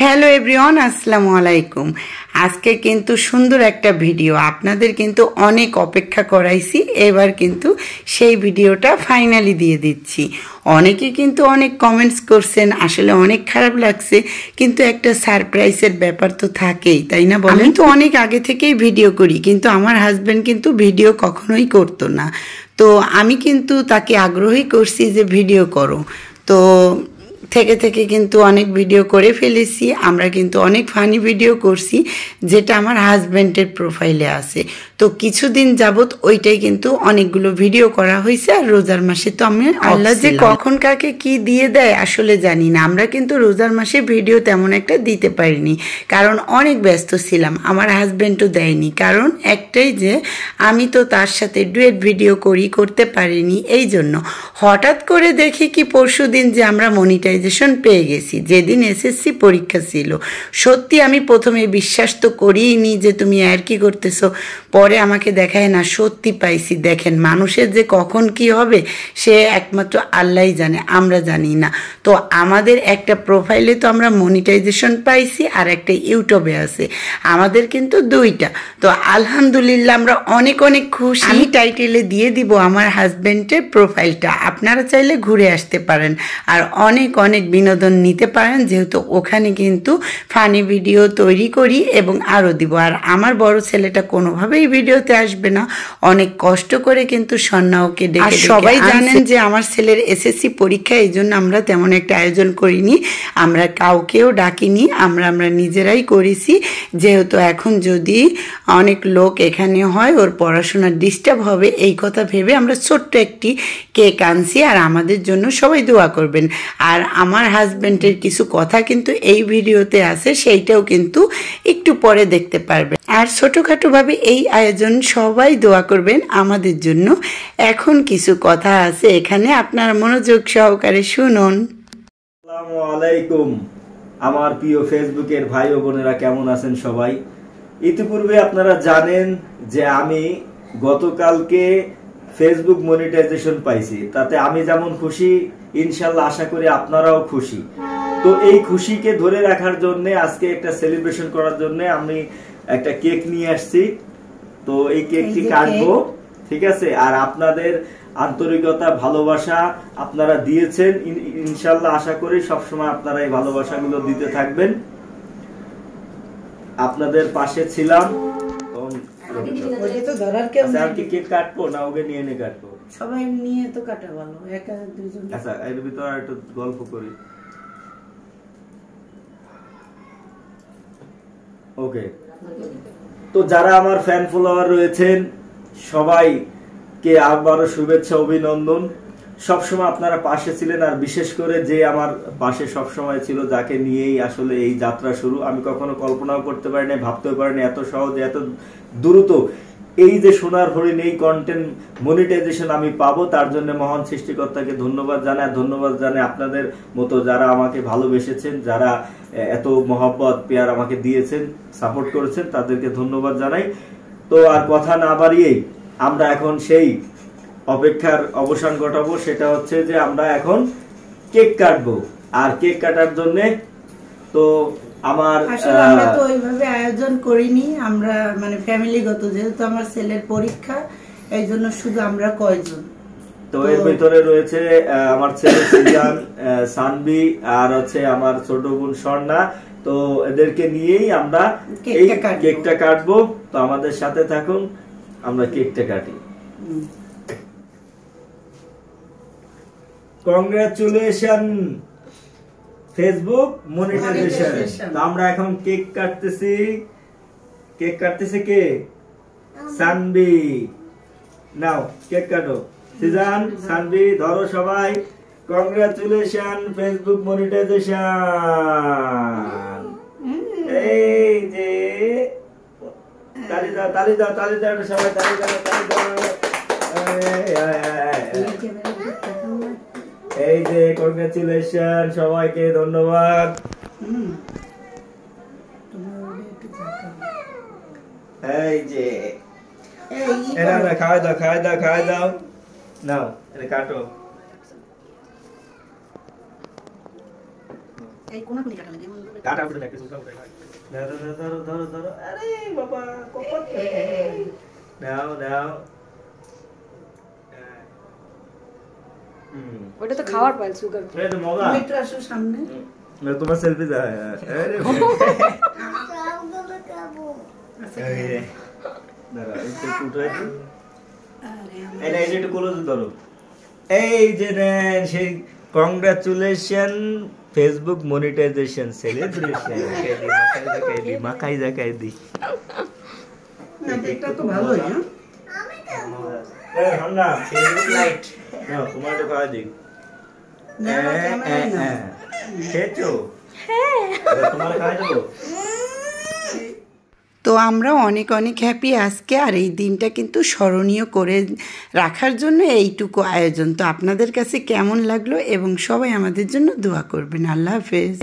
Hello everyone, আসসালামু আলাইকুম। আজকে কিন্তু সুন্দর একটা ভিডিও, আপনাদের কিন্তু অনেক অপেক্ষা করাইছি। এবার কিন্তু সেই ভিডিওটা ফাইনালি দিয়ে দিচ্ছি। অনেকে কিন্তু অনেক কমেন্টস করছেন, আসলে অনেক খারাপ লাগছে, কিন্তু একটা সারপ্রাইজের ব্যাপার তো থাকেই, তাই না বলেন? আমি তো অনেক আগে থেকেই ভিডিও করি, কিন্তু আমার হাজব্যান্ড কিন্তু ভিডিও কখনোই করতো না। তো আমি কিন্তু তাকে আগ্রহী করছি যে ভিডিও করো। তো থেকে থেকে কিন্তু অনেক ভিডিও করে ফেলেছি। আমরা কিন্তু অনেক ফানি ভিডিও করছি, যেটা আমার হাজব্যান্ডের প্রোফাইলে আছে। তো কিছুদিন যাবত ওইটাই কিন্তু অনেকগুলো ভিডিও করা হয়েছে। আর রোজার মাসে তো আমি আল্লাহ যে কখন কাকে কি দিয়ে দেয় আসলে জানি না। আমরা কিন্তু রোজার মাসে ভিডিও তেমন একটা দিতে পারিনি, কারণ অনেক ব্যস্ত ছিলাম। আমার হাজব্যান্ডও দেয়নি, কারণ একটাই যে আমি তো তার সাথে ডুয়েট ভিডিও করতে পারিনি। এই জন্য হঠাৎ করে দেখি কি পরশুদিন যে আমরা মনিটাইজেশন পেয়ে গেছি, যেদিন এসএসসি পরীক্ষা ছিল। সত্যি আমি প্রথমে বিশ্বাস তো করিনি যে তুমি আর কি করতেছো, পরে আমাকে দেখায় না সত্যি পাইছি। দেখেন, মানুষের যে কখন কি হবে সে একমাত্র আল্লাহই জানে, আমরা জানি না। তো আমাদের একটা প্রোফাইলে তো আমরা মনিটাইজেশন পাইছি, আর একটা ইউটিউবে আছে। আমাদের কিন্তু দুইটা। তো আলহামদুলিল্লাহ আমরা অনেক অনেক খুশি। আমি টাইটেলে দিয়ে দিব আমার হাজব্যান্ডের প্রোফাইলটা, আপনারা চাইলে ঘুরে আসতে পারেন আর অনেক অনেক বিনোদন নিতে পারেন, যেহেতু ওখানে কিন্তু ফানি ভিডিও তৈরি করি এবং আরও দিব। আর আমার বড় ছেলেটা কোনোভাবেই ভিডিওতে আসবে না, অনেক কষ্ট করে কিন্তু সন্না ওকে ডেকে। আর সবাই জানেন যে আমার ছেলের এসএসসি পরীক্ষা, এই জন্য আমরা তেমন একটা আয়োজন করিনি, আমরা কাউকেও ডাকিনি, আমরা নিজেরাই করেছি। যেহেতু এখন যদি অনেক লোক এখানে হয় ওর পড়াশোনা ডিস্টার্ব হবে, এই কথা ভেবে আমরা ছোট্ট একটি কেক আনছি। আর আমাদের জন্য সবাই দোয়া করবেন। আর আমার হাজব্যান্ডের কিছু কথা কিন্তু এই ভিডিওতে আছে, সেইটাও কিন্তু একটু পরে দেখতে পারবেন। আর ছোটোখাটোভাবে এই আয়োজন, সবাই দোয়া করবেন আমাদের জন্য। এখন কিছু কথা আছে এখানে, আপনারা মনোযোগ সহকারে শুনুন। আসসালামু আলাইকুম আমার প্রিয় ফেসবুকের ভাই ও বোনেরা, কেমন আছেন সবাই? ইতিপূর্বে আপনারা জানেন যে আমি গতকালকে ফেসবুক মনিটাইজেশন পাইছি। তাতে আমি যেমন খুশি, ইনশাল্লাহ আশা করি আপনারাও খুশি। তো এই খুশিকে ধরে রাখার জন্য আজকে একটা সেলিব্রেশন করার জন্য আমি একটা কেক নিয়ে আসছি। তো এই কেকটি কাটবো, ঠিক আছে? আর আপনাদের আন্তরিকতা, ভালোবাসা আপনারা দিয়েছেন, ইনশাল্লাহ আশা করি সবসময় আপনারা এই ভালোবাসাগুলো দিতে থাকবেন। আপনাদের পাশে ছিলাম। কেক কাটবো না ওকে নিয়ে এনে কাটবো? সবাই নিয়ে তো কাটা ভালো, একা দুজন। আচ্ছা, এর ভিতরে একটু গল্প করি। ওকে, তো যারা আমার ফ্যান ফলোয়ার রয়েছেন সবাইকে আবারও শুভেচ্ছা, অভিনন্দন। সবসময় আপনারা পাশে ছিলেন, আর বিশেষ করে যে আমার পাশে সবসময় ছিল, যাকে নিয়েই আসলে এই যাত্রা শুরু। আমি কখনো কল্পনাও করতে পারিনি, ভাবতেও পারিনি এত সহজে, এত দ্রুত এই যে সোনার হরিণ, এই কন্টেন্ট মনিটাইজেশন আমি পাবো। তার জন্য মহান সৃষ্টিকর্তাকে ধন্যবাদ জানাই। ধন্যবাদ জানাই আপনাদের মতো যারা আমাকে ভালোবেসেছেন, যারা এত মহব্বত পেয়ার আমাকে দিয়েছেন, সাপোর্ট করেছেন, তাদেরকে ধন্যবাদ জানাই। তো আর কথা না বাড়িয়েই আমরা এখন সেই অপেক্ষার অবসান ঘটাবো। সেটা হচ্ছে যে আমরা এখন কেক কাটবো। আর কেক কাটার জন্য তো আমার আমরা তো ওইভাবে আয়োজন করিনি, আমরা ফ্যামিলিগত, যেহেতু আমার ছেলের পরীক্ষা, এই জন্য শুধু আমরা কয়জন। তো এর ভিতরে রয়েছে আমার ছেলে সিজান, সানবি, আর হচ্ছে আমার ছোট বোন স্বর্ণা। তো এদেরকে নিয়েই আমরা এই কেকটা কাটবো। তো আমাদের সাথে থাকুন, আমরা কেকটা কাটি। Congratulation Facebook monetization. আমরা এখন কেক কাটতেছি। কেক কাটতেছে কে? সানবি। নাও কেক কাটো। সিজান, সানবি, ধরো সবাই। Congratulation Facebook monetization. এই যে তালি দাও, তালি দাও, তালি দাও সবাই, তালি দাও, তালি দাও। এই যে কংগ্রাচুলেশন, সবাইকে ধন্যবাদ। এই যে এরা খাওয়া দাও, খাওয়া দাও, খাওয়া দাও। নাও এটা কাটো। এই কোনা কোনি কাটা লাগে কাটা উঠে দেখতে সুলকা উঠে ধরো ধরো ধরো ধরো আরে বাবা কপাল নাও নাও ওটা তো খাওয়ার পাল সুগার এই তো মগা একটু আসো সামনে मैं তোমার সেলফি যায় আরে দাঁড়া একটু উঠাই দিই এই এই একটু ক্লোজ ধরো এই যে নেন সেই কংগ্রাচুলেশন ফেসবুক মনিটাইজেশন সেলিব্রেশন মাকাই দি এটা তো ভালোই হ্যাঁ এই হামনা ফেসবুক লাইট নাও তোমার তো খাওয়া দিই না ক্যামেরা না খেয়েছো তোমার খাওয়া দেবো তো আমরা অনেক অনেক হ্যাপি আজকে আর এই দিনটা কিন্তু স্মরণীয় করে রাখার জন্য এইটুকু আয়োজন তো আপনাদের কাছে কেমন লাগলো এবং সবাই আমাদের জন্য দোয়া করবেন আল্লাহ হাফেজ